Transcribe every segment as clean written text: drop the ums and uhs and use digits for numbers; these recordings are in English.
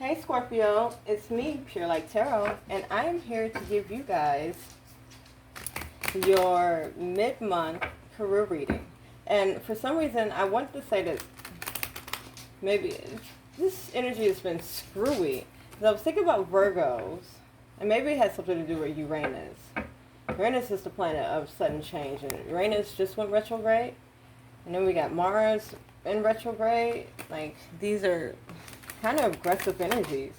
Hey Scorpio, it's me, PureLightTarot, and I am here to give you guys your mid-month career reading. And for some reason, I wanted to say that maybe this energy has been screwy. Because I was thinking about Virgos, and maybe it has something to do with Uranus. Uranus is the planet of sudden change, and Uranus just went retrograde. And then we got Mars in retrograde. Like, these are kind of aggressive energies.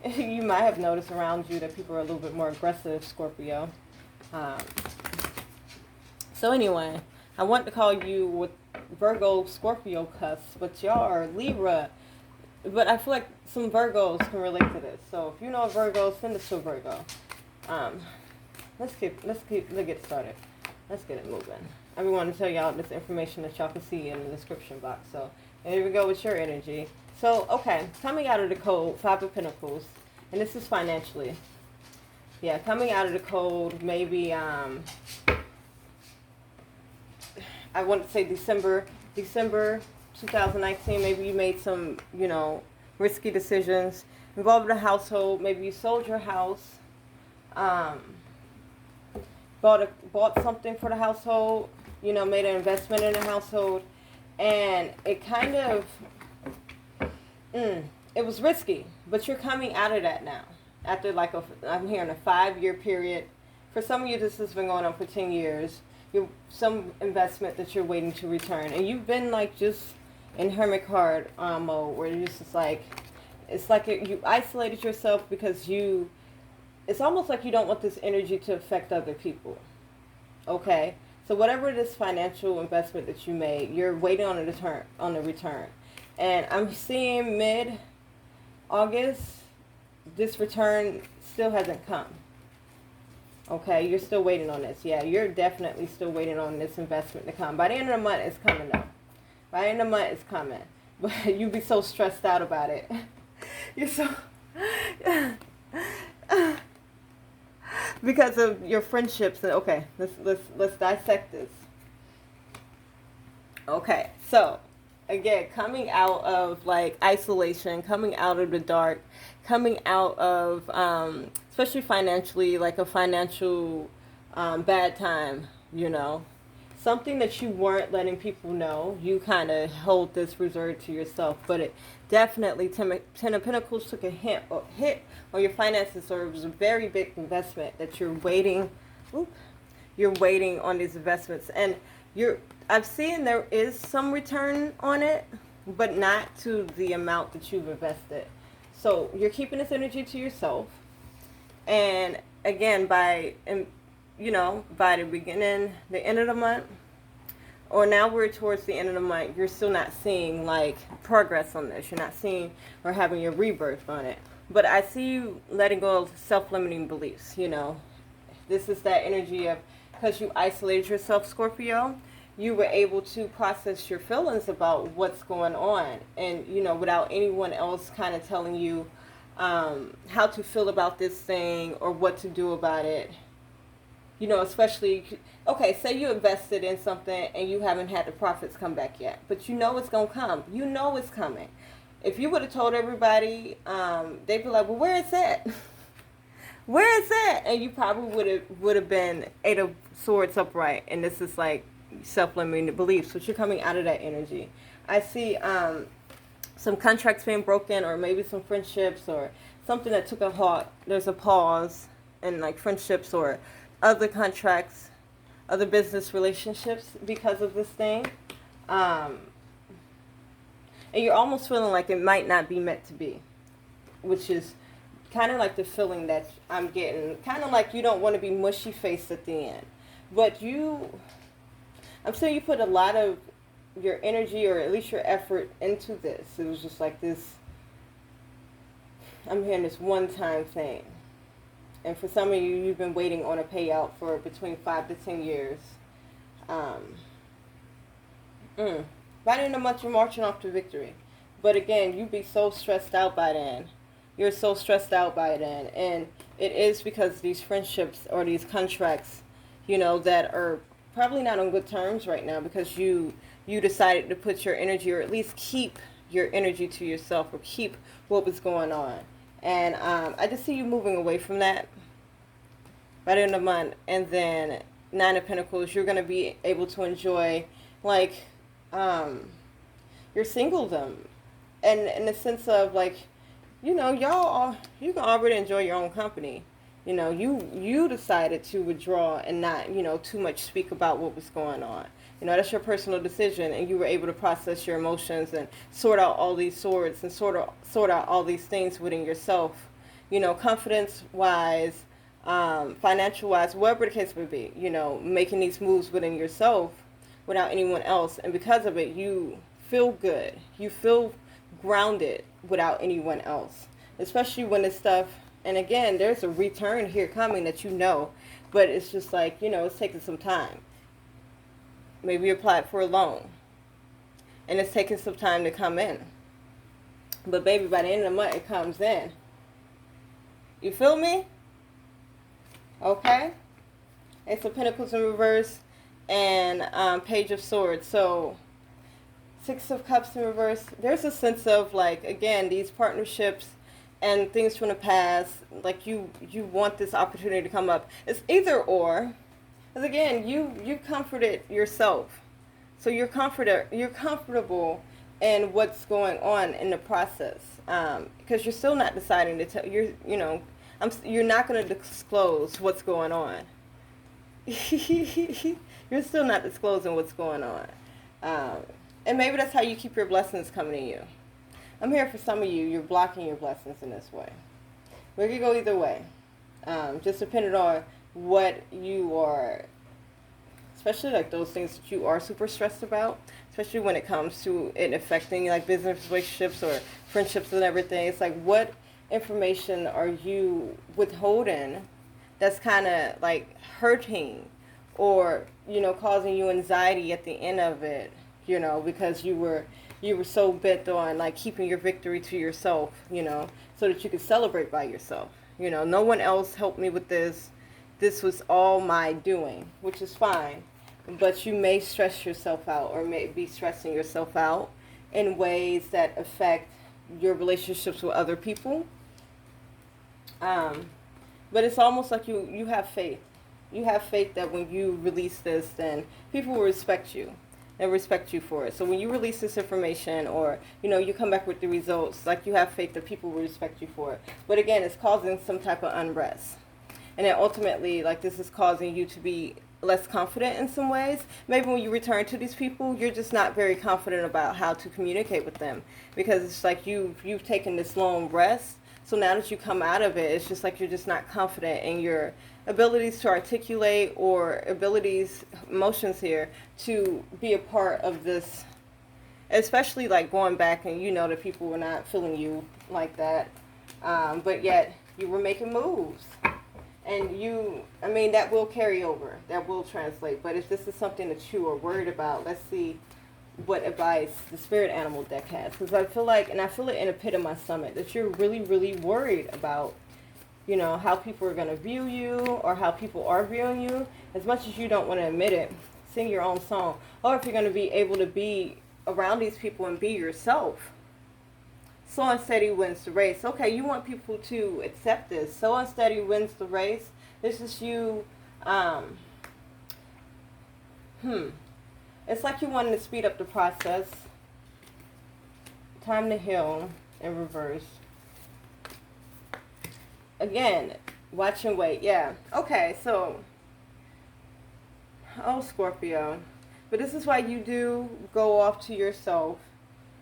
You might have noticed around you that people are a little bit more aggressive, Scorpio. So anyway, I want to call you with Virgo, Scorpio cusp, but y'all are Libra. But I feel like some Virgos can relate to this. So if you know a Virgo, send it to a Virgo. Let's get started. Let's get it moving. I want to tell y'all this information that y'all can see in the description box. So here we go with your energy. So, okay, coming out of the code, Five of Pentacles, and this is financially. Yeah, coming out of the code, maybe, I want to say December 2019, maybe you made some, risky decisions involving the household. Maybe you sold your house, bought something for the household, made an investment in the household, and it kind of, it was risky, but you're coming out of that now. After I'm hearing a 5-year period. For some of you, this has been going on for 10 years. Some investment that you're waiting to return. And you've been just in hermit card mode, where you're just it's like you isolated yourself because it's almost like you don't want this energy to affect other people. Okay? So whatever this financial investment that you made, you're waiting on the return. And I'm seeing mid-August, this return still hasn't come. Okay, you're still waiting on this. Yeah, you're definitely still waiting on this investment to come. By the end of the month, it's coming though. By the end of the month, it's coming. But you'll be so stressed out about it. You're so... because of your friendships. Okay, let's dissect this. Okay, so... Again, coming out of isolation, coming out of the dark, coming out of, especially financially, like a financial bad time, something that you weren't letting people know, you kind of hold this reserved to yourself. But it definitely, Ten of Pentacles took a hit on your finances, or it was a very big investment that you're waiting. You're waiting on these investments, and I've seen there is some return on it, but not to the amount that you've invested. So you're keeping this energy to yourself. And again, by the beginning, the end of the month, or now we're towards the end of the month, you're still not seeing progress on this. You're not seeing or having your rebirth on it. But I see you letting go of self-limiting beliefs. This is that energy of, because you isolated yourself, Scorpio, you were able to process your feelings about what's going on, and without anyone else kind of telling you how to feel about this thing or what to do about it. Especially, okay, say you invested in something and you haven't had the profits come back yet, but it's gonna come. It's coming. If you would have told everybody, they'd be like, well, where is it? Where is it? And you probably would have been Eight of Swords upright, and this is self-limiting beliefs, but you're coming out of that energy. I see some contracts being broken, or maybe some friendships, or something that took a halt. There's a pause in friendships or other contracts, other business relationships because of this thing. And you're almost feeling like it might not be meant to be, which is kind of like the feeling that I'm getting. Kind of like you don't want to be mushy-faced at the end. But I'm saying you put a lot of your energy, or at least your effort, into this. It was just this, I'm hearing this one-time thing. And for some of you, you've been waiting on a payout for between 5 to 10 years. By the end of the month, you're marching off to victory. But again, you'd be so stressed out by then. You're so stressed out by then. And it is because these friendships or these contracts, that are probably not on good terms right now, because you decided to put your energy, or at least keep your energy to yourself or keep what was going on. And I just see you moving away from that by the end of the month. And then Nine of Pentacles, you're going to be able to enjoy, like, your singledom. And in the sense of, like, you know, you can already enjoy your own company. You know, you decided to withdraw and not, you know, too much speak about what was going on. You know, that's your personal decision, and you were able to process your emotions and sort out all these swords and sort out all these things within yourself. You know, confidence-wise, financial-wise, whatever the case may be. You know, making these moves within yourself without anyone else, and because of it, you feel good. You feel grounded without anyone else, especially when it's stuff. And again, there's a return here coming that you know, but it's just like, you know, it's taking some time. Maybe you applied for a loan, and it's taking some time to come in. But baby, by the end of the month, it comes in. You feel me? Okay? Ace of Pentacles in reverse, and Page of Swords. So, Six of Cups in reverse. There's a sense of, like, again, these partnerships and things from the past, like you want this opportunity to come up. It's either or. Because again, you comforted yourself. So you're comfortable in what's going on in the process. Because you're still not deciding to tell, you're not going to disclose what's going on. You're still not disclosing what's going on. And maybe that's how you keep your blessings coming to you. I'm here for some of you. You're blocking your blessings in this way. We could go either way. Just depending on what you are, especially like those things that you are super stressed about, especially when it comes to it affecting like business relationships or friendships and everything. It's like, what information are you withholding that's kind of like hurting or, you know, causing you anxiety at the end of it, you know, because you were so bent on like keeping your victory to yourself, you know, so that you could celebrate by yourself. You know, no one else helped me with this. This was all my doing, which is fine. But you may stress yourself out or may be stressing yourself out in ways that affect your relationships with other people. But it's almost like you have faith. You have faith that when you release this, then people will respect you. And respect you for it. So when you release this information or, you know, you come back with the results, like you have faith that people will respect you for it. But again, it's causing some type of unrest. And then ultimately, like this is causing you to be less confident in some ways. Maybe when you return to these people, you're just not very confident about how to communicate with them. Because it's like you've taken this long rest. So now that you come out of it, it's just like you're just not confident in your abilities to articulate or emotions here to be a part of this, especially like going back and you know that people were not feeling you like that, but yet you were making moves. And that will carry over, that will translate. But if this is something that you are worried about, let's see what advice the spirit animal deck has. Because I feel like, and I feel it in a pit of my stomach, that you're really, really worried about, you know, how people are going to view you or how people are viewing you. As much as you don't want to admit it, sing your own song. Or if you're going to be able to be around these people and be yourself. Slow and steady wins the race. Okay, you want people to accept this. Slow and steady wins the race. This is you. It's like you wanted to speed up the process. Time to heal in reverse. Again, watch and wait. Yeah. Okay, so. Oh, Scorpio. But this is why you do go off to yourself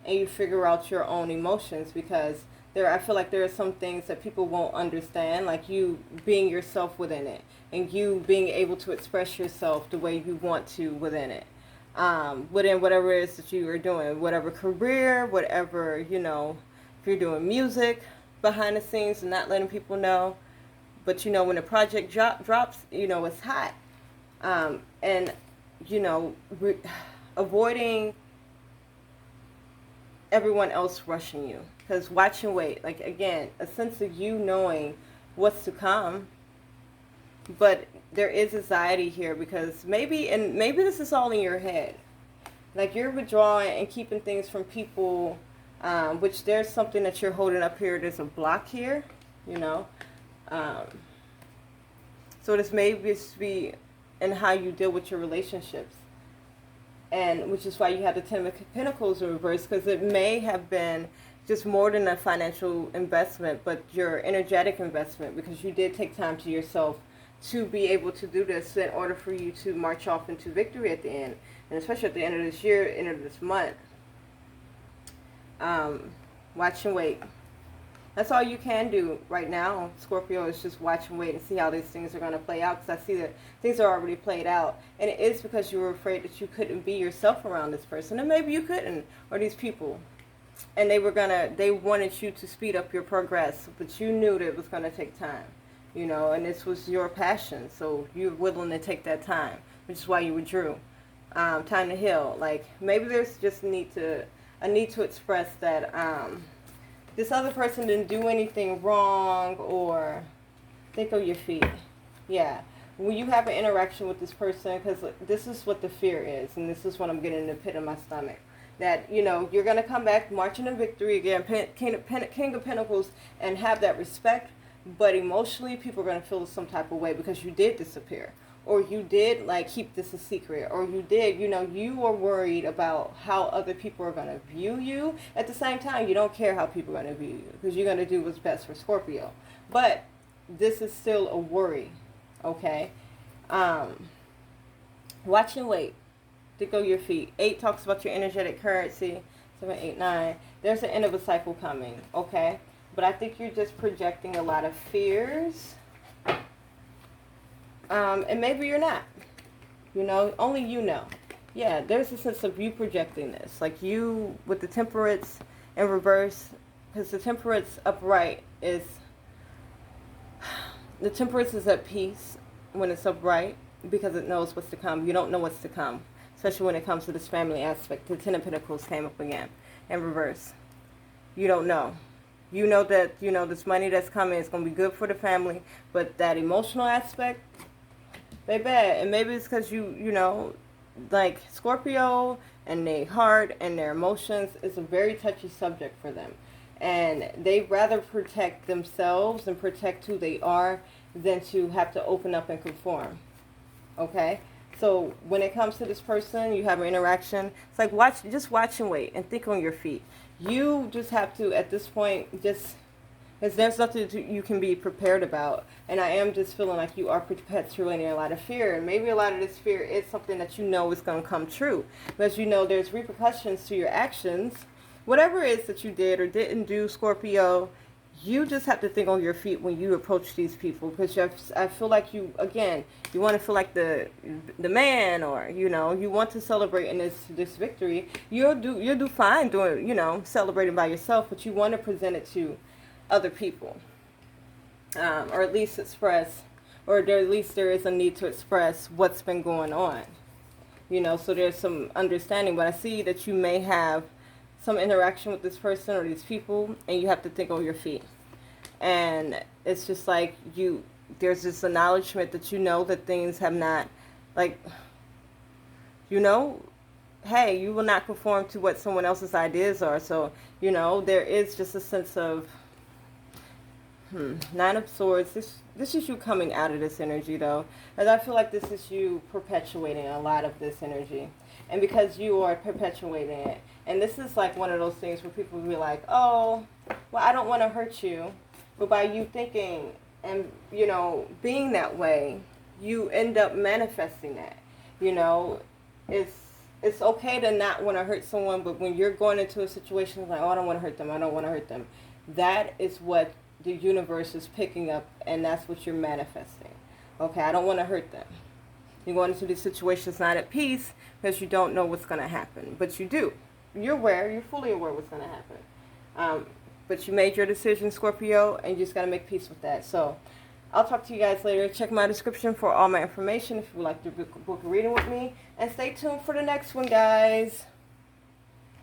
and you figure out your own emotions, because I feel like there are some things that people won't understand, like you being yourself within it and you being able to express yourself the way you want to within it. Within whatever it is that you are doing, whatever career, whatever, you know, if you're doing music behind the scenes and not letting people know, but you know, when a project drops, you know, it's hot. And, you know, avoiding everyone else rushing you, because watch and wait, like again, a sense of you knowing what's to come. But there is anxiety here because maybe this is all in your head. Like you're withdrawing and keeping things from people which there's something that you're holding up here. There's a block here, you know. So this may just be in how you deal with your relationships. And which is why you have the Ten of Pentacles in reverse, because it may have been just more than a financial investment, but your energetic investment, because you did take time to yourself to be able to do this in order for you to march off into victory at the end, and especially at the end of this year, end of this month. Watch and wait. That's all you can do right now, Scorpio, is just watch and wait and see how these things are going to play out, because I see that things are already played out. And it is because you were afraid that you couldn't be yourself around this person, and maybe you couldn't, or these people. And they wanted you to speed up your progress, but you knew that it was going to take time, you know, and this was your passion, so you're willing to take that time, which is why you withdrew. Time to heal. Like, maybe there's just a need to express that, this other person didn't do anything wrong, or think of your feet. Yeah. When you have an interaction with this person, because this is what the fear is, and this is what I'm getting in the pit of my stomach, that, you know, you're going to come back marching in victory again, King of Pentacles, and have that respect, but emotionally people are going to feel some type of way because you did disappear. Or you did, like, keep this a secret. Or you did, you know, you were worried about how other people are going to view you. At the same time, you don't care how people are going to view you, because you're going to do what's best for Scorpio. But this is still a worry, okay? Watch and wait. To go your feet. 8 talks about your energetic currency. 7, 8, 9. There's an end of a cycle coming, okay? But I think you're just projecting a lot of fears. And maybe you're not. You know, only you know. Yeah, there's a sense of you projecting this. Like you, with the Temperance in reverse, because the Temperance upright is, the Temperance is at peace when it's upright, because it knows what's to come. You don't know what's to come, especially when it comes to this family aspect. The Ten of Pentacles came up again in reverse. You don't know. You know that, you know, this money that's coming is going to be good for the family, but that emotional aspect, they bad. And maybe it's because you know, like Scorpio and their heart and their emotions is a very touchy subject for them. And they'd rather protect themselves and protect who they are than to have to open up and conform. Okay? So when it comes to this person, you have an interaction. It's like just watch and wait and think on your feet. You just have to, at this point, just, because there's nothing you can be prepared about. And I am just feeling like you are perpetuating a lot of fear. And maybe a lot of this fear is something that you know is going to come true. Because you know there's repercussions to your actions. Whatever it is that you did or didn't do, Scorpio, you just have to think on your feet when you approach these people. Because I feel like you, again, you want to feel like the man, or, you know, you want to celebrate in this victory. You'll do fine doing, you know, celebrating by yourself, but you want to present it to other people, or at least express, or at least there is a need to express what's been going on, you know, so there's some understanding. But I see that you may have some interaction with this person or these people, and you have to think on your feet. And it's just like there's this acknowledgement that you know that things have not, like, you know, hey, you will not conform to what someone else's ideas are. So, you know, there is just a sense of, Nine of Swords. This is you coming out of this energy, though. As I feel like this is you perpetuating a lot of this energy. And because you are perpetuating it, and this is like one of those things where people will be like, oh, well, I don't want to hurt you. But by you thinking and, you know, being that way, you end up manifesting that. You know, it's okay to not want to hurt someone, but when you're going into a situation like, oh, I don't want to hurt them, I don't want to hurt them, that is what the universe is picking up, and that's what you're manifesting. Okay, I don't want to hurt them. You're going into these situations not at peace because you don't know what's going to happen, but you do. You're aware, you're fully aware what's going to happen. But you made your decision, Scorpio, and you just got to make peace with that. So I'll talk to you guys later. Check my description for all my information if you would like to book a reading with me. And stay tuned for the next one, guys.